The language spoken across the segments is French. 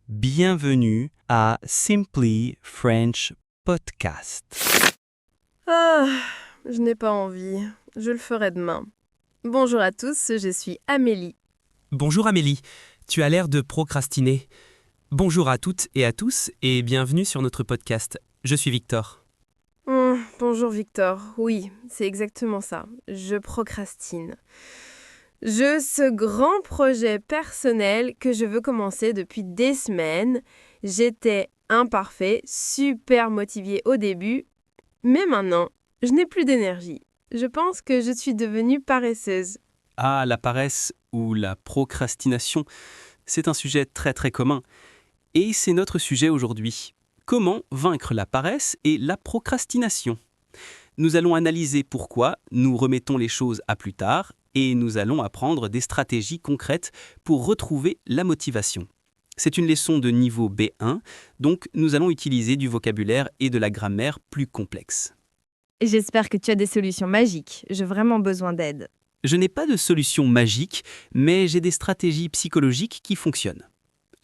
Bienvenue à Simply French Podcast. Ah, je n'ai pas envie. Je le ferai demain. Bonjour à tous, je suis Amélie. Bonjour Amélie, tu as l'air de procrastiner. Bonjour à toutes et à tous et bienvenue sur notre podcast. Je suis Victor. Bonjour Victor. Oui, c'est exactement ça. Je procrastine. Ce grand projet personnel que je veux commencer depuis des semaines. J'étais imparfait, super motivée au début, mais maintenant, je n'ai plus d'énergie. Je pense que je suis devenue paresseuse. Ah, la paresse ou la procrastination, c'est un sujet très très commun. Et c'est notre sujet aujourd'hui. Comment vaincre la paresse et la procrastination ? Nous allons analyser pourquoi nous remettons les choses à plus tard et nous allons apprendre des stratégies concrètes pour retrouver la motivation. C'est une leçon de niveau B1, donc nous allons utiliser du vocabulaire et de la grammaire plus complexes. J'espère que tu as des solutions magiques. J'ai vraiment besoin d'aide. Je n'ai pas de solution magique, mais j'ai des stratégies psychologiques qui fonctionnent.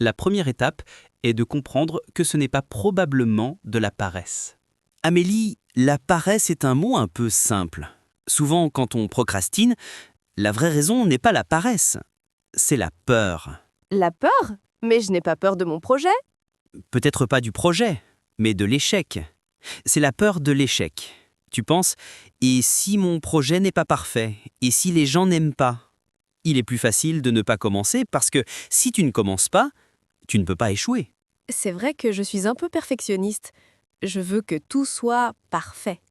La première étape est de comprendre que ce n'est pas probablement de la paresse. Amélie, la paresse est un mot un peu simple. Souvent, quand on procrastine, la vraie raison n'est pas la paresse, c'est la peur. La peur ? Mais je n'ai pas peur de mon projet. Peut-être pas du projet, mais de l'échec. C'est la peur de l'échec. Tu penses, et si mon projet n'est pas parfait ? Et si les gens n'aiment pas ? Il est plus facile de ne pas commencer parce que si tu ne commences pas, tu ne peux pas échouer. C'est vrai que je suis un peu perfectionniste. Je veux que tout soit parfait.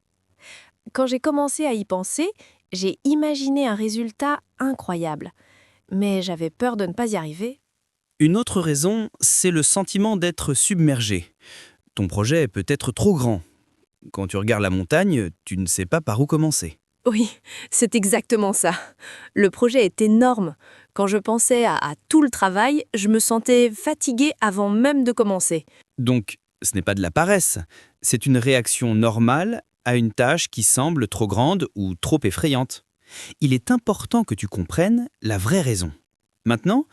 Quand j'ai commencé à y penser, j'ai imaginé un résultat incroyable. Mais j'avais peur de ne pas y arriver. Une autre raison, c'est le sentiment d'être submergé. Ton projet peut être trop grand. Quand tu regardes la montagne, tu ne sais pas par où commencer. Oui, c'est exactement ça. Le projet est énorme. Quand je pensais à tout le travail, je me sentais fatiguée avant même de commencer. Donc, ce n'est pas de la paresse, c'est une réaction normale à une tâche qui semble trop grande ou trop effrayante. Il est important que tu comprennes la vraie raison. Maintenant,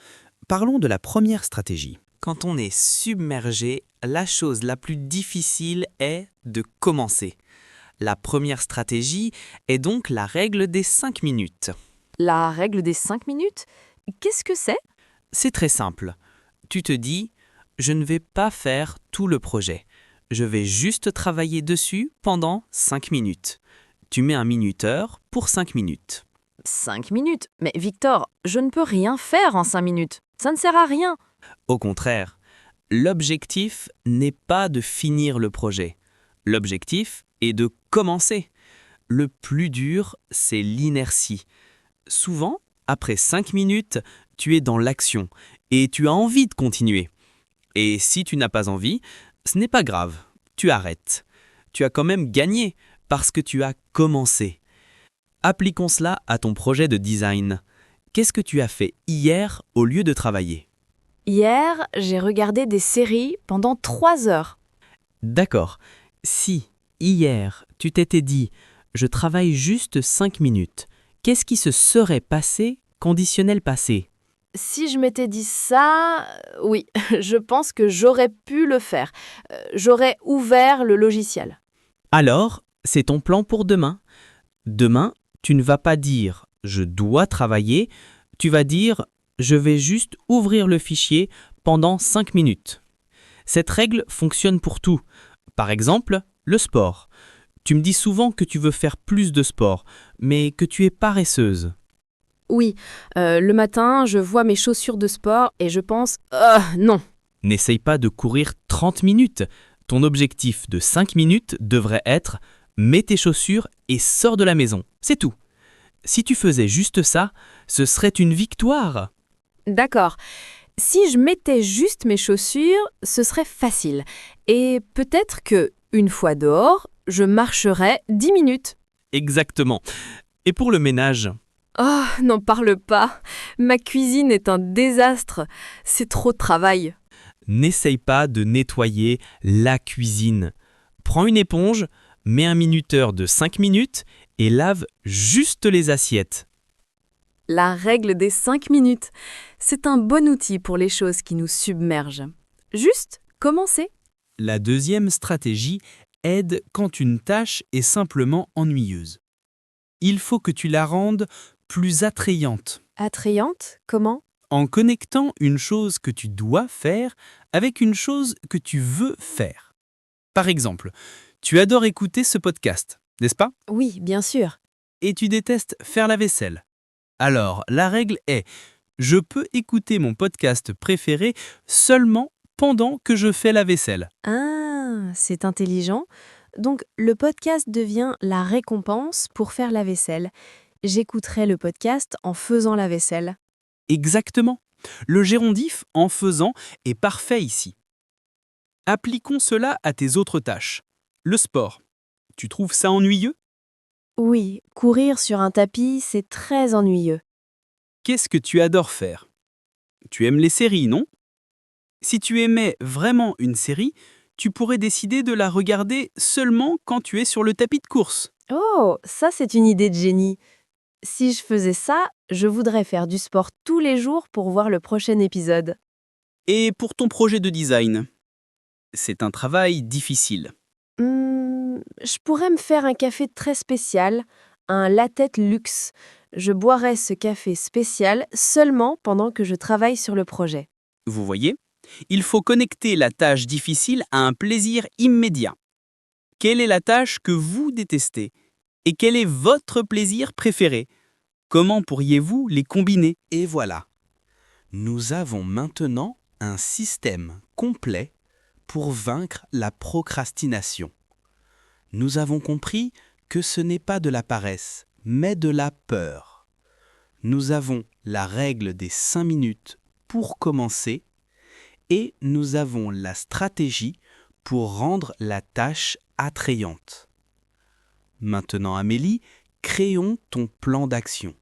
parlons de la première stratégie. Quand on est submergé, la chose la plus difficile est de commencer. La première stratégie est donc la règle des 5 minutes. La règle des 5 minutes ? Qu'est-ce que c'est ? C'est très simple. Tu te dis, je ne vais pas faire tout le projet. Je vais juste travailler dessus pendant 5 minutes. Tu mets un minuteur pour 5 minutes. 5 minutes ? Mais Victor, je ne peux rien faire en 5 minutes. Ça ne sert à rien. Au contraire, l'objectif n'est pas de finir le projet. L'objectif est de commencer. Le plus dur, c'est l'inertie. Souvent, après 5 minutes, tu es dans l'action et tu as envie de continuer. Et si tu n'as pas envie, ce n'est pas grave, tu arrêtes. Tu as quand même gagné parce que tu as commencé. Appliquons cela à ton projet de design. Qu'est-ce que tu as fait hier au lieu de travailler ? Hier, j'ai regardé des séries pendant 3 heures. D'accord. Si, hier, tu t'étais dit « je travaille juste 5 minutes », qu'est-ce qui se serait passé, conditionnel passé ? Si je m'étais dit ça, oui, je pense que j'aurais pu le faire. J'aurais ouvert le logiciel. Alors, c'est ton plan pour demain. Demain, tu ne vas pas dire « je dois travailler », tu vas dire « je vais juste ouvrir le fichier pendant 5 minutes ». Cette règle fonctionne pour tout. Par exemple, le sport. Tu me dis souvent que tu veux faire plus de sport, mais que tu es paresseuse. Oui, le matin, je vois mes chaussures de sport et je pense « non ». N'essaye pas de courir 30 minutes. Ton objectif de 5 minutes devrait être « mets tes chaussures et sors de la maison ». C'est tout. Si tu faisais juste ça, ce serait une victoire. D'accord. Si je mettais juste mes chaussures, ce serait facile. Et peut-être que, une fois dehors, je marcherais 10 minutes. Exactement. Et pour le ménage ? Oh, n'en parle pas. Ma cuisine est un désastre. C'est trop de travail. N'essaye pas de nettoyer la cuisine. Prends une éponge, mets un minuteur de 5 minutes et lave juste les assiettes. La règle des 5 minutes. C'est un bon outil pour les choses qui nous submergent. juste commencer. La deuxième stratégie aide quand une tâche est simplement ennuyeuse. Il faut que tu la rendes plus attrayante Attrayante, comment? en connectant une chose que tu dois faire avec une chose que tu veux faire. Par exemple, tu adores écouter ce podcast, n'est-ce pas? Oui, bien sûr. Et tu détestes faire la vaisselle. Alors, la règle est, je peux écouter mon podcast préféré seulement pendant que je fais la vaisselle. Ah, c'est intelligent. Donc, le podcast devient la récompense pour faire la vaisselle. J'écouterai le podcast en faisant la vaisselle. Exactement. Le gérondif en faisant est parfait ici. Appliquons cela à tes autres tâches. Le sport. Tu trouves ça ennuyeux? Oui, courir sur un tapis, c'est très ennuyeux. Qu'est-ce que tu adores faire? Tu aimes les séries, non? Si tu aimais vraiment une série, tu pourrais décider de la regarder seulement quand tu es sur le tapis de course. Oh, ça c'est une idée de génie. Si je faisais ça, je voudrais faire du sport tous les jours pour voir le prochain épisode. Et pour ton projet de design? C'est un travail difficile. Je pourrais me faire un café très spécial, un latte luxe. Je boirais ce café spécial seulement pendant que je travaille sur le projet. Vous voyez? Il faut connecter la tâche difficile à un plaisir immédiat. Quelle est la tâche que vous détestez? Et quel est votre plaisir préféré? Comment pourriez-vous les combiner? Et voilà. Nous avons maintenant un système complet pour vaincre la procrastination. Nous avons compris que ce n'est pas de la paresse, mais de la peur. Nous avons la règle des 5 minutes pour commencer et nous avons la stratégie pour rendre la tâche attrayante. Maintenant, Amélie, créons ton plan d'action.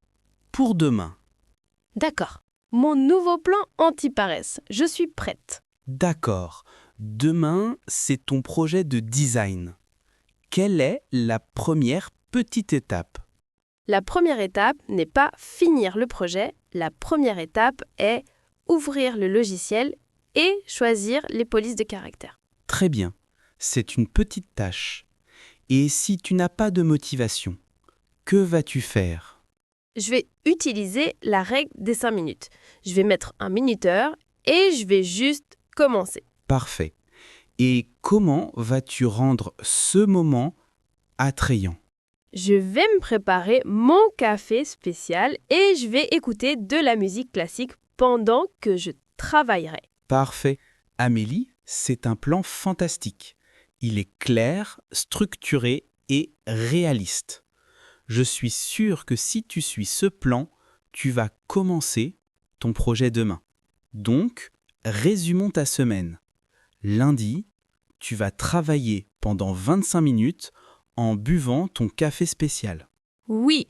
Pour demain. D'accord. Mon nouveau plan anti-paresse. Je suis prête. D'accord. Demain, c'est ton projet de design. Quelle est la première petite étape? La première étape n'est pas finir le projet. La première étape est ouvrir le logiciel et choisir les polices de caractère. Très bien. C'est une petite tâche. Et si tu n'as pas de motivation, que vas-tu faire? Je vais utiliser la règle des 5 minutes. Je vais mettre un minuteur et je vais juste commencer. Parfait. Et comment vas-tu rendre ce moment attrayant? Je vais me préparer mon café spécial et je vais écouter de la musique classique pendant que je travaillerai. Parfait. Amélie, c'est un plan fantastique. Il est clair, structuré et réaliste. Je suis sûr que si tu suis ce plan, tu vas commencer ton projet demain. Donc, résumons ta semaine. Lundi, tu vas travailler pendant 25 minutes en buvant ton café spécial. Oui.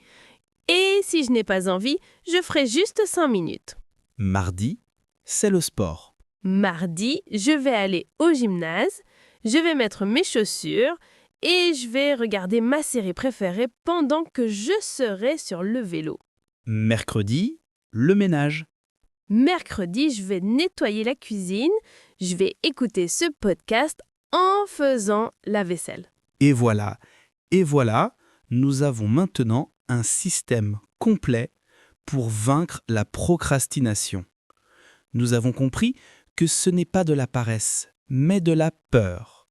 Et si je n'ai pas envie, je ferai juste 5 minutes. Mardi, c'est le sport. Mardi, je vais aller au gymnase, je vais mettre mes chaussures et je vais regarder ma série préférée pendant que je serai sur le vélo. Mercredi, le ménage. Mercredi, je vais nettoyer la cuisine, je vais écouter ce podcast en faisant la vaisselle. Et voilà, nous avons maintenant un système complet pour vaincre la procrastination. Nous avons compris que ce n'est pas de la paresse, mais de la peur.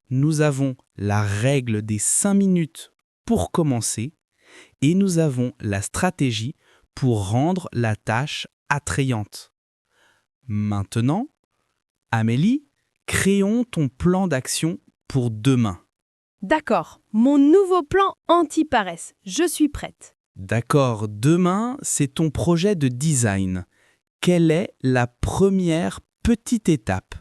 Nous avons la règle des 5 minutes pour commencer et nous avons la stratégie pour rendre la tâche attrayante. Maintenant, Amélie, créons ton plan d'action pour demain. D'accord, mon nouveau plan anti-paresse. Je suis prête. D'accord, demain, c'est ton projet de design. Quelle est la première petite étape?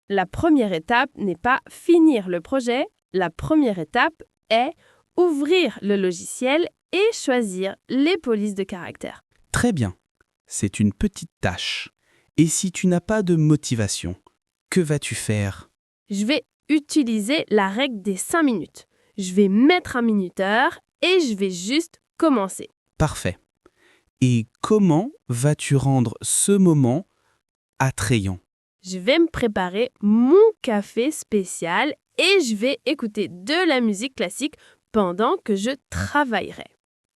La première étape n'est pas finir le projet. La première étape est ouvrir le logiciel et choisir les polices de caractère. Très bien, c'est une petite tâche. Et si tu n'as pas de motivation, que vas-tu faire? Je vais utiliser la règle des 5 minutes. Je vais mettre un minuteur et je vais juste commencer. Parfait. Et comment vas-tu rendre ce moment attrayant? Je vais me préparer mon café spécial et je vais écouter de la musique classique pendant que je travaillerai.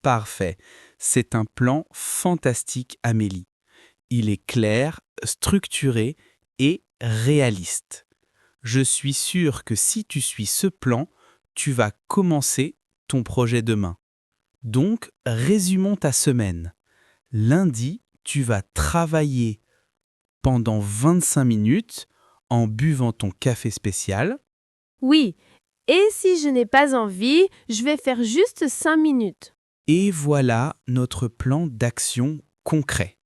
Parfait. C'est un plan fantastique, Amélie. Il est clair, structuré et réaliste. Je suis sûr que si tu suis ce plan, tu vas commencer ton projet demain. Donc, résumons ta semaine. Lundi, tu vas travailler pendant 25 minutes en buvant ton café spécial. Oui, et si je n'ai pas envie, je vais faire juste 5 minutes. Et voilà notre plan d'action concret.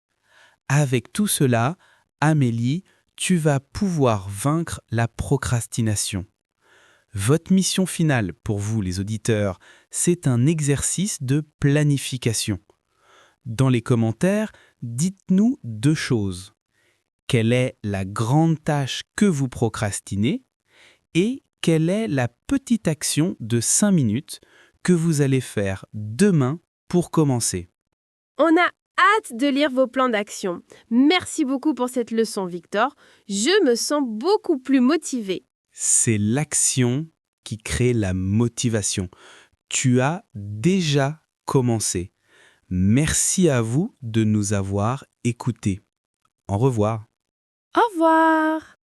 Avec tout cela, Amélie, tu vas pouvoir vaincre la procrastination. Votre mission finale pour vous, les auditeurs, c'est un exercice de planification. Dans les commentaires, dites-nous 2 choses. Quelle est la grande tâche que vous procrastinez et quelle est la petite action de 5 minutes que vous allez faire demain pour commencer. On a hâte de lire vos plans d'action. Merci beaucoup pour cette leçon, Victor. Je me sens beaucoup plus motivée. C'est l'action qui crée la motivation. Tu as déjà commencé. Merci à vous de nous avoir écoutés. Au revoir. Au revoir.